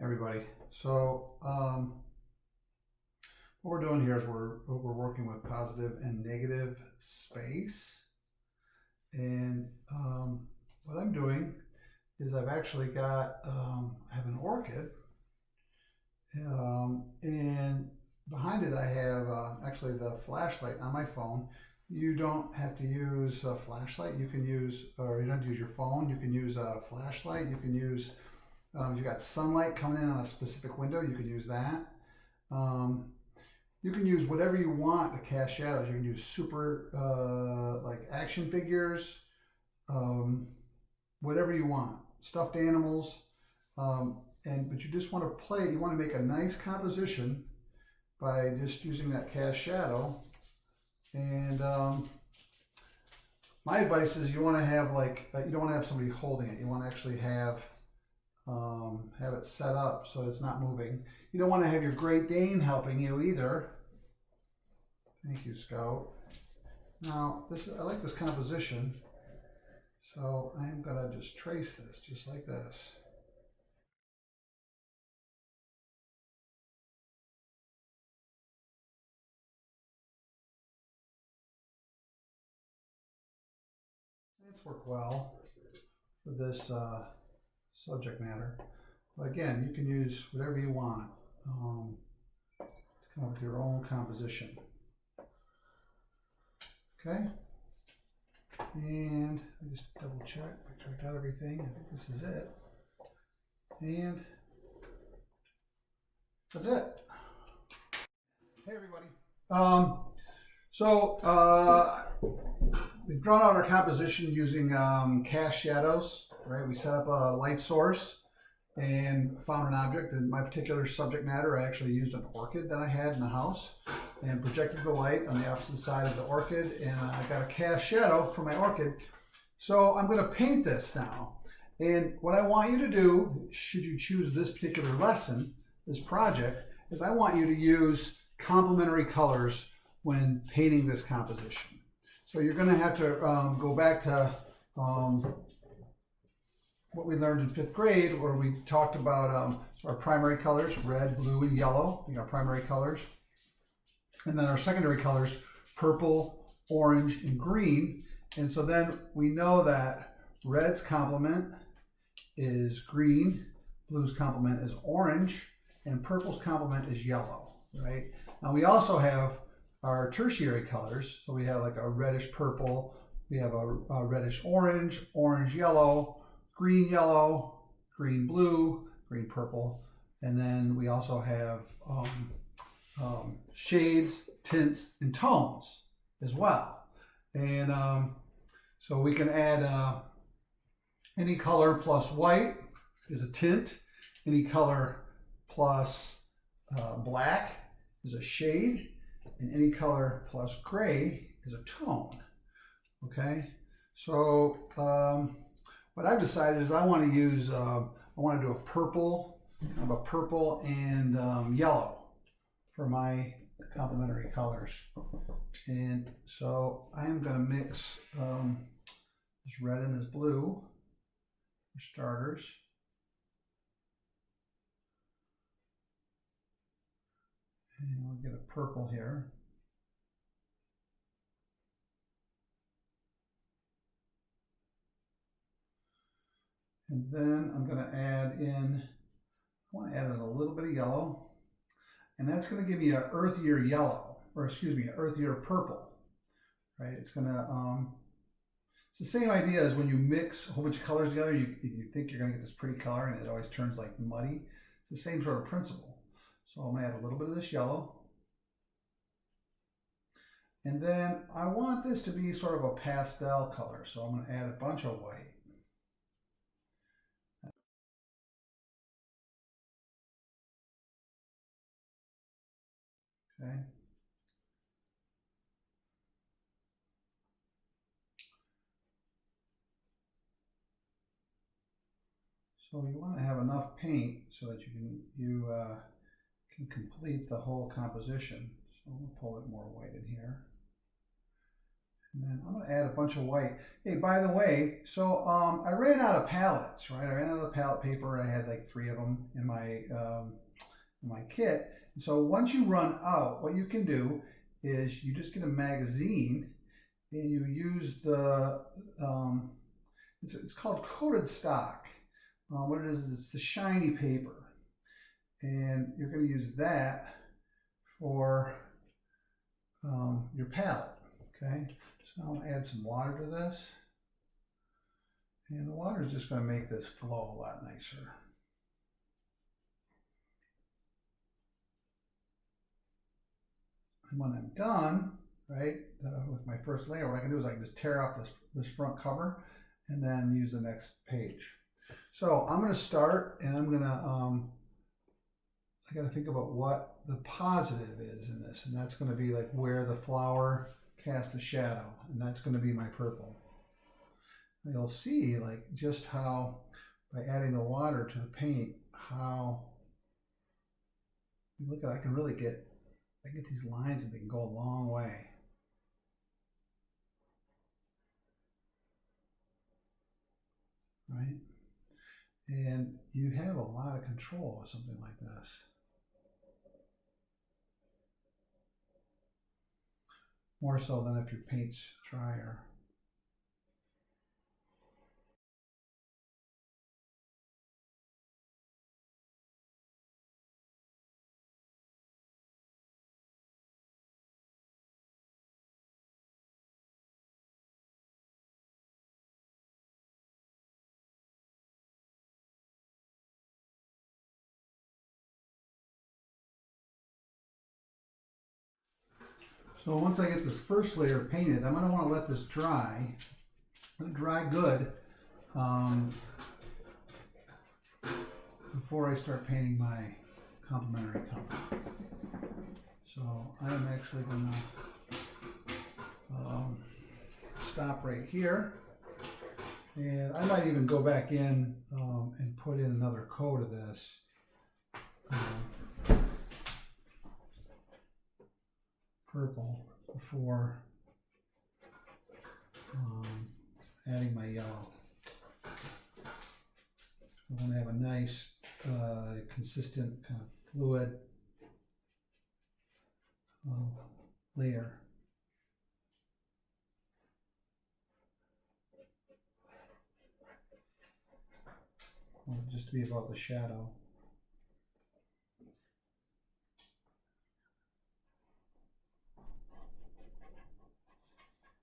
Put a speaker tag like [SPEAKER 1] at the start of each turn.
[SPEAKER 1] Everybody. What we're doing here is we're working with positive and negative space, and what I'm doing is I've actually got I have an orchid, and behind it I have actually the flashlight on my phone. You don't have to use a flashlight. You can use, or you don't have to use your phone. You can use a flashlight. You can use if you've got sunlight coming in on a specific window, you can use that. Um, you can use whatever you want to cast shadows. You can use super like action figures, um, whatever you want, stuffed animals, but you just want to play. You want to make a nice composition by just using that cast shadow. And my advice is you want to have you don't want to have somebody holding it. You want to actually have it set up so it's not moving. You don't want to have your Great Dane helping you either. Thank you, Scout. Now, I like this composition, so I'm going to just trace this just like this. It's worked well for this subject matter. But again, you can use whatever you want to come up with your own composition. Okay? And I just double check, make sure I got everything. I think this is it. And that's it. Hey everybody. We've drawn out our composition using cast shadows, right? We set up a light source and found an object. In my particular subject matter, I actually used an orchid that I had in the house and projected the light on the opposite side of the orchid, and I got a cast shadow for my orchid. So I'm going to paint this now. And what I want you to do, should you choose this particular lesson, this project, is I want you to use complementary colors when painting this composition. So you're going to have to go back to what we learned in 5th grade, where we talked about our primary colors, red, blue, and yellow, being our primary colors. And then our secondary colors, purple, orange, and green. And so then we know that red's complement is green, blue's complement is orange, and purple's complement is yellow, right? Now we also have our tertiary colors. So we have like a reddish purple, we have a reddish orange, orange yellow, green blue, green purple, and then we also have shades, tints, and tones as well. And so we can add any color plus white is a tint, any color plus black is a shade, and any color plus gray is a tone. Okay, so what I've decided is I want to use, I want to do a purple, kind of a purple and yellow for my complementary colors. And so I am going to mix this red and this blue for starters. And we'll get a purple here. And then I'm going to add in, I want to add in a little bit of yellow. And that's going to give me an earthier yellow, or excuse me, an earthier purple, right? It's going to, it's the same idea as when you mix a whole bunch of colors together, you think you're going to get this pretty color and it always turns like muddy. It's the same sort of principle. So I'm going to add a little bit of this yellow. And then I want this to be sort of a pastel color. So I'm going to add a bunch of white. Okay. So you want to have enough paint so that you can complete the whole composition. So we'll pull it more white in here. And then I'm going to add a bunch of white. Hey, by the way, so I ran out of palettes, right? I ran out of the palette paper. I had like 3 of them in my kit. And so once you run out, what you can do is you just get a magazine and you use the, it's called coated stock. What it is it's the shiny paper. And you're going to use that for your palette, okay? So I'll add some water to this. And the water is just going to make this flow a lot nicer. And when I'm done, right, with my first layer, what I can do is I can just tear off this front cover and then use the next page. So I'm going to start, and I'm going to, I got to think about what the positive is in this, and that's going to be like where the flower casts the shadow, and that's going to be my purple. And you'll see like just how, by adding the water to the paint, how, look at, I can really get, I get these lines and they can go a long way. Right? And you have a lot of control with something like this. More so than if your paint's drier. So once I get this first layer painted, I'm going to want to let this dry. Dry good before I start painting my complementary color. So I'm actually going to stop right here, and I might even go back in and put in another coat of this. Purple before adding my yellow. I want to have a nice consistent kind of fluid layer. Just to be about the shadow.